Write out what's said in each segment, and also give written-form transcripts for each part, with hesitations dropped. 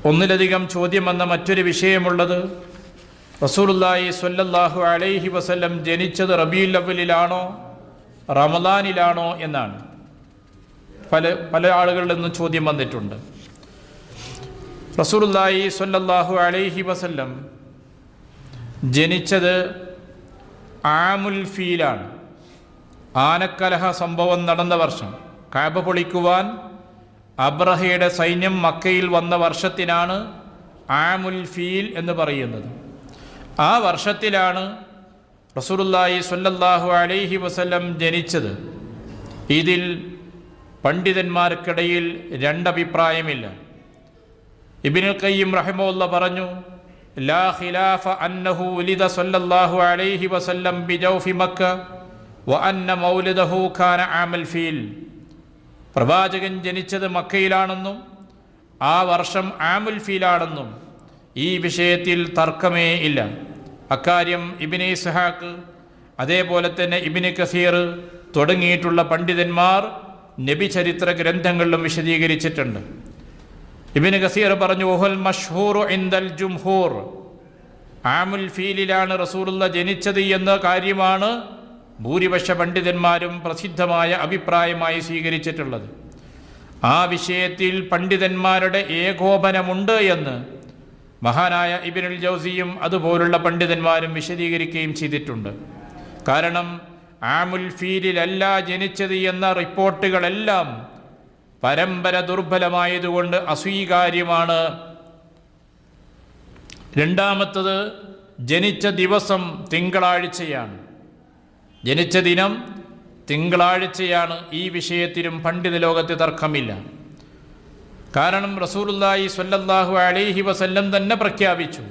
ഒന്നിലധികം ചോദ്യം വന്ന മറ്റൊരു വിഷയമുള്ളത് റസൂലുള്ളാഹി സ്വല്ലല്ലാഹു അലൈഹി വസല്ലം ജനിച്ചത് റബീഉൽ അവ്വലിലാണോ റമദാനിലാണോ എന്നാണ്. പല ആളുകളിൽ നിന്നും ചോദ്യം വന്നിട്ടുണ്ട്. റസൂലുള്ളാഹി സ്വല്ലല്ലാഹു അലൈഹി വസല്ലം ജനിച്ചത് ആമുൽ ഫീലാണ്. ആനക്കലഹ സംഭവം നടന്ന വർഷം, കഅബ പൊളിക്കുവാൻ അബ്രഹയുടെ സൈന്യം മക്കയിൽ വന്ന വർഷത്തിനാണ് ആമുൽ ഫീൽ എന്ന് പറയുന്നത്. ആ വർഷത്തിലാണ് റസൂലുള്ളാഹി സ്വല്ലല്ലാഹു അലൈഹി വസല്ലം ജനിച്ചത്. ഇതിൽ പണ്ഡിതന്മാർക്കിടയിൽ രണ്ടഭിപ്രായമില്ല. ഇബ്നുൽ ഖയ്യിം റഹിമഹുല്ലാഹ് പറഞ്ഞു, ലാ ഖിലാഫ അന്നഹു ഉലിദ സ്വല്ലല്ലാഹു അലൈഹി വസല്ലം ബിജൗഫി മക്ക വ അന്ന മൗലിദഹു കാന ആമൽ ഫീൽ. പ്രവാചകൻ ജനിച്ചത് മക്കയിലാണെന്നും ആ വർഷം ആമുൽ ഫീലാണെന്നും ഈ വിഷയത്തിൽ തർക്കമേ ഇല്ല. അക്കാര്യം ഇബ്നു ഇസ്ഹാഖ്, അതേപോലെ തന്നെ ഇബ്നു കസീർ തുടങ്ങിയിട്ടുള്ള പണ്ഡിതന്മാർ നബി ചരിത്ര ഗ്രന്ഥങ്ങളിലും വിശദീകരിച്ചിട്ടുണ്ട്. ഇബ്നു കസീർ പറഞ്ഞു, വഹുൽ മഷ്ഹൂറു ഇൻദൽ ജുംഹൂർ, ആമുൽ ഫീലിലാണ് റസൂലുള്ളാഹി ജനിച്ചത് എന്ന കാര്യമാണ് ഭൂരിപക്ഷ പണ്ഡിതന്മാരും പ്രസിദ്ധമായ അഭിപ്രായമായി സ്വീകരിച്ചിട്ടുള്ളത്. ആ വിഷയത്തിൽ പണ്ഡിതന്മാരുടെ ഏകോപനമുണ്ട് എന്ന് മഹാനായ ഇബ്നുൽ ജൗസിയും അതുപോലുള്ള പണ്ഡിതന്മാരും വിശദീകരിക്കുകയും ചെയ്തിട്ടുണ്ട്. കാരണം ആമുൽ ഫീലിലല്ല ജനിച്ചത് എന്ന റിപ്പോർട്ടുകളെല്ലാം പരമ്പര ദുർബലമായതുകൊണ്ട് അസ്വീകാര്യമാണ്. രണ്ടാമത്തത്, ജനിച്ച ദിവസം തിങ്കളാഴ്ചയാണ്. ജനിച്ച ദിനം തിങ്കളാഴ്ചയാണ്. ഈ വിഷയത്തിലും പണ്ഡിത ലോകത്ത് തർക്കമില്ല. കാരണം റസൂലുള്ളാഹി സ്വല്ലല്ലാഹു അലൈഹി വസല്ലം തന്നെ പ്രഖ്യാപിച്ചു,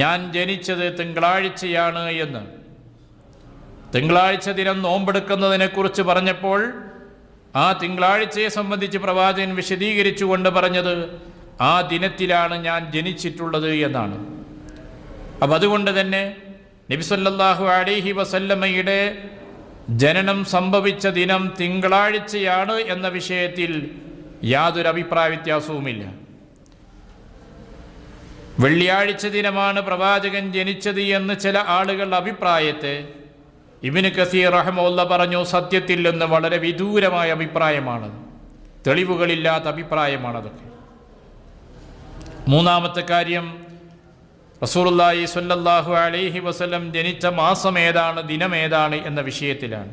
ഞാൻ ജനിച്ചത് തിങ്കളാഴ്ചയാണ് എന്ന്. തിങ്കളാഴ്ച ദിനം നോമ്പെടുക്കുന്നതിനെക്കുറിച്ച് പറഞ്ഞപ്പോൾ ആ തിങ്കളാഴ്ചയെ സംബന്ധിച്ച് പ്രവാചകൻ വിശദീകരിച്ചുകൊണ്ട് പറഞ്ഞത്, ആ ദിനത്തിലാണ് ഞാൻ ജനിച്ചിട്ടുള്ളത് എന്നാണ്. അപ്പം അതുകൊണ്ട് തന്നെ നബി സല്ലല്ലാഹു അലൈഹി വസല്ലമയുടെ ജനനം സംഭവിച്ച ദിനം തിങ്കളാഴ്ചയാണ് എന്ന വിഷയത്തിൽ യാതൊരു അഭിപ്രായ വ്യത്യാസവുമില്ല. വെള്ളിയാഴ്ച ദിനമാണ് പ്രവാചകൻ ജനിച്ചത് എന്ന് ചില ആളുകളുടെ അഭിപ്രായത്തെ ഇബ്നു കസീർ റഹിമഹുല്ലാഹ് പറഞ്ഞു, സത്യത്തിൽ നിന്ന് വളരെ വിദൂരമായ അഭിപ്രായമാണത്, തെളിവുകളില്ലാത്ത അഭിപ്രായമാണതൊക്കെ. മൂന്നാമത്തെ കാര്യം, റസൂലുള്ളാഹി സ്വല്ലല്ലാഹു അലൈഹി വസല്ലം ജനിച്ച മാസം ഏതാണ്, ദിനമേതാണ് എന്ന വിഷയത്തിലാണ്.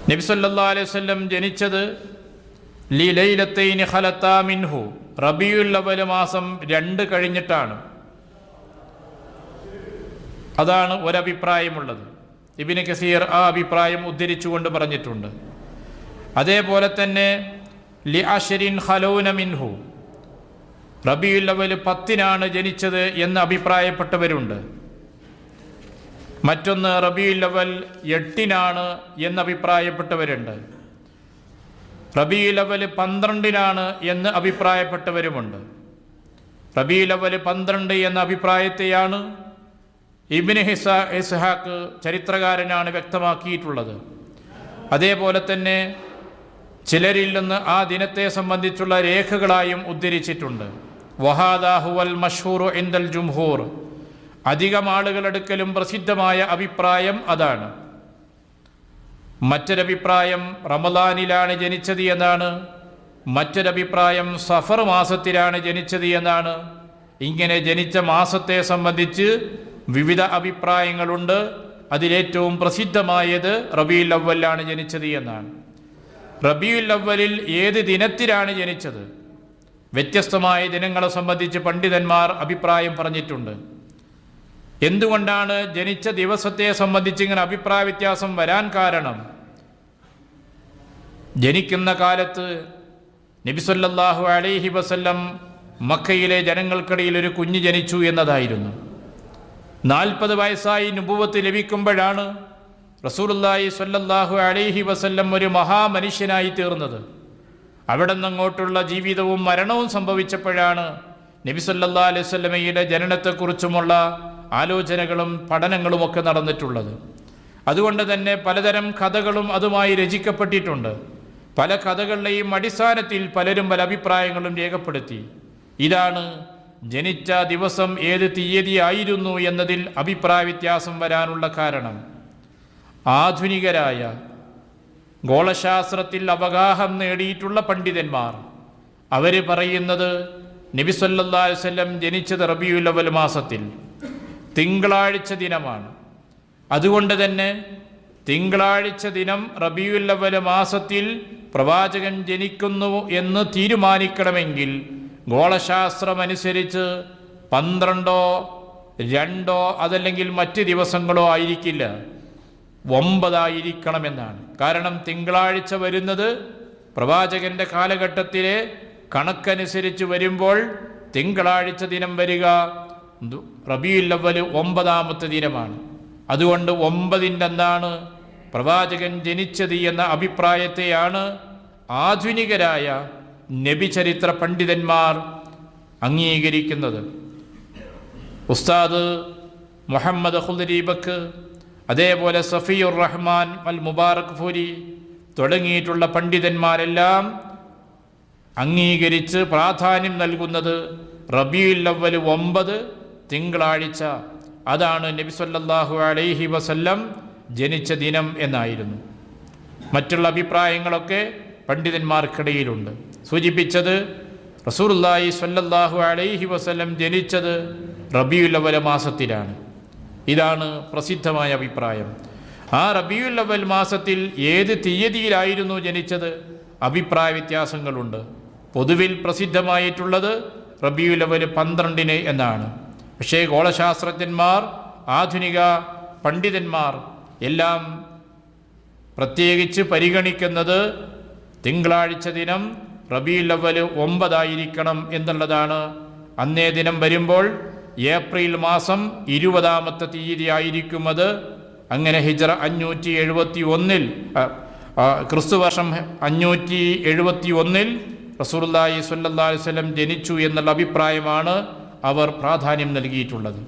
നബി സല്ലല്ലാഹു അലൈഹി വസല്ലം ജനിച്ചത് ലൈലത്തൈനി ഖലത്താ മിൻഹു, റബീഉൽ അവ്വൽ മാസം 2 കഴിഞ്ഞിട്ടാണ്. അതാണ് ഒരഭിപ്രായമുള്ളത്. ഇബ്നു കസീർ ആ അഭിപ്രായം ഉദ്ധരിച്ചുകൊണ്ട് പറഞ്ഞിട്ടുണ്ട്. അതേപോലെ തന്നെ ലി അശ്രിൻ ഖലൗന മിൻഹു, റബീഉൽ അവ്വൽ 10-നാണ് ജനിച്ചത് എന്ന് അഭിപ്രായപ്പെട്ടവരുണ്ട്. മറ്റൊന്ന് റബീഉൽ അവ്വൽ 8-നാണ് എന്ന് അഭിപ്രായപ്പെട്ടവരുണ്ട്. റബീഉൽ അവ്വൽ 12-നാണ് എന്ന് അഭിപ്രായപ്പെട്ടവരുമുണ്ട്. റബീഉൽ അവ്വൽ 12 എന്ന അഭിപ്രായത്തെയാണ് ഇബ്നു ഇസ്ഹാഖ് ചരിത്രകാരനാണ് വ്യക്തമാക്കിയിട്ടുള്ളത്. അതേപോലെ തന്നെ ചിലരിൽ നിന്ന് ആ ദിനത്തെ സംബന്ധിച്ചുള്ള രേഖകളായും ഉദ്ധരിച്ചിട്ടുണ്ട്. വഹാദാ ഹുവൽ മഷ്ഹൂറു ഇൻദൽ ജുംഹൂർ, അധികം ആളുകളെടുക്കലും പ്രസിദ്ധമായ അഭിപ്രായം അതാണ്. മറ്റൊരഭിപ്രായം റമദാനിലാണ് ജനിച്ചത് എന്നാണ്. മറ്റൊരഭിപ്രായം സഫർ മാസത്തിലാണ് ജനിച്ചത് എന്നാണ്. ഇങ്ങനെ ജനിച്ച മാസത്തെ സംബന്ധിച്ച് വിവിധ അഭിപ്രായങ്ങളുണ്ട്. അതിലേറ്റവും പ്രസിദ്ധമായത് റബീഉൽ അവ്വലിലാണ് ജനിച്ചത് എന്നാണ്. റബീഉൽ അവ്വലിൽ ഏത് ദിനത്തിലാണ് ജനിച്ചത്, വ്യത്യസ്തമായ ദിനങ്ങളെ സംബന്ധിച്ച് പണ്ഡിതന്മാർ അഭിപ്രായം പറഞ്ഞിട്ടുണ്ട്. എന്തുകൊണ്ടാണ് ജനിച്ച ദിവസത്തെ സംബന്ധിച്ച് ഇങ്ങനെ അഭിപ്രായ വ്യത്യാസം വരാൻ കാരണം? ജനിക്കുന്ന കാലത്ത് നബി സല്ലല്ലാഹു അലൈഹി വസല്ലം മക്കയിലെ ജനങ്ങൾക്കിടയിൽ ഒരു കുഞ്ഞ് ജനിച്ചു എന്നതായിരുന്നു. 40 വയസ്സായി നുബുവത്ത് ലഭിക്കുമ്പോഴാണ് റസൂലുള്ളാഹി സ്വല്ലല്ലാഹു അലൈഹി വസല്ലം ഒരു മഹാമനുഷ്യനായി തീർന്നത്. അവിടെ നിന്നങ്ങോട്ടുള്ള ജീവിതവും മരണവും സംഭവിച്ചപ്പോഴാണ് നബി സല്ലല്ലാഹു അലൈഹി വസല്ലമയുടെ ജനനത്തെക്കുറിച്ചുമുള്ള ആലോചനകളും പഠനങ്ങളുമൊക്കെ നടന്നിട്ടുള്ളത്. അതുകൊണ്ട് തന്നെ പലതരം കഥകളും അതുമായി രചിക്കപ്പെട്ടിട്ടുണ്ട്. പല കഥകളുടെയും അടിസ്ഥാനത്തിൽ പലരും പല അഭിപ്രായങ്ങളും രേഖപ്പെടുത്തി. ഇതാണ് ജനിച്ച ദിവസം ഏത് തീയതി ആയിരുന്നു എന്നതിൽ അഭിപ്രായ വ്യത്യാസം വരാനുള്ള കാരണം. ആധുനികരായ ഗോളശാസ്ത്രത്തിൽ അവഗാഹം നേടിയിട്ടുള്ള പണ്ഡിതന്മാർ അവർ പറയുന്നത് നബി സല്ലല്ലാഹു അലൈഹി വസല്ലം ജനിച്ചത് റബീഉൽ അവ്വൽ മാസത്തിൽ തിങ്കളാഴ്ച ദിനമാണ്. അതുകൊണ്ട് തന്നെ തിങ്കളാഴ്ച ദിനം റബീഉൽ അവ്വൽ മാസത്തിൽ പ്രവാചകൻ ജനിക്കുന്നു എന്ന് തീരുമാനിക്കണമെങ്കിൽ ഗോളശാസ്ത്രമനുസരിച്ച് 12 2 അതല്ലെങ്കിൽ മറ്റ് ദിവസങ്ങളോ ആയിരിക്കില്ല, 9 ആയിരിക്കണമെന്നാണ്. കാരണം തിങ്കളാഴ്ച വരുന്നത് പ്രവാചകന്റെ കാലഘട്ടത്തിലെ കണക്കനുസരിച്ച് വരുമ്പോൾ തിങ്കളാഴ്ച ദിനം വരിക റബീഉൽ അവ്വൽ 9ാമത്തെ ദിനമാണ്. അതുകൊണ്ട് 9ൻ്റെ അന്നാണ് പ്രവാചകൻ ജനിച്ചത് എന്ന അഭിപ്രായത്തെയാണ് ആധുനികരായ നബിചരിത്ര പണ്ഡിതന്മാർ അംഗീകരിക്കുന്നത്. ഉസ്താദ് മുഹമ്മദ് ഖുദ്രീബക്ക്, അതേപോലെ സഫിയുർ റഹ്മാൻ അൽ മുബാറക് ഫൂരി തുടങ്ങിയിട്ടുള്ള പണ്ഡിതന്മാരെല്ലാം അംഗീകരിച്ച് പ്രാധാന്യം നൽകുന്നത് റബീഉൽ അവ്വൽ 9 തിങ്കളാഴ്ച, അതാണ് നബി സല്ലല്ലാഹു അലൈഹി വസല്ലം ജനിച്ച ദിനം എന്നായിരുന്നു. മറ്റുള്ള അഭിപ്രായങ്ങളൊക്കെ പണ്ഡിതന്മാർക്കിടയിലുണ്ട്. സൂചിപ്പിച്ചത് റസൂലുള്ളാഹി സ്വല്ലല്ലാഹു അലൈഹി വസല്ലം ജനിച്ചത് റബീഉൽ അവ്വൽ മാസത്തിലാണ്. ഇതാണ് പ്രസിദ്ധമായ അഭിപ്രായം. ആ റബീഉൽ അവ്വൽ മാസത്തിൽ ഏത് തീയതിയിലായിരുന്നു ജനിച്ചത് അഭിപ്രായ വ്യത്യാസങ്ങളുണ്ട്. പൊതുവിൽ പ്രസിദ്ധമായിട്ടുള്ളത് റബീഉൽ അവ്വൽ 12 എന്നാണ്. പക്ഷേ ഗോളശാസ്ത്രജ്ഞന്മാർ, ആധുനിക പണ്ഡിതന്മാർ എല്ലാം പ്രത്യേകിച്ച് പരിഗണിക്കുന്നത് തിങ്കളാഴ്ച ദിനം റബീഉൽ അവ്വൽ 9 ആയിരിക്കണം എന്നുള്ളതാണ്. അന്നേ ദിനം വരുമ്പോൾ ഏപ്രിൽ മാസം 20ാമത്തെ തീയതി ആയിരിക്കും അത്. അങ്ങനെ ഹിജ്റ 571 ക്രിസ്തുവർഷം 571 റസൂലുള്ളാഹി സ്വല്ലല്ലാഹു അലൈഹി വസല്ലം ജനിച്ചു എന്നുള്ള അഭിപ്രായമാണ് അവർ പ്രാധാന്യം നൽകിയിട്ടുള്ളത്.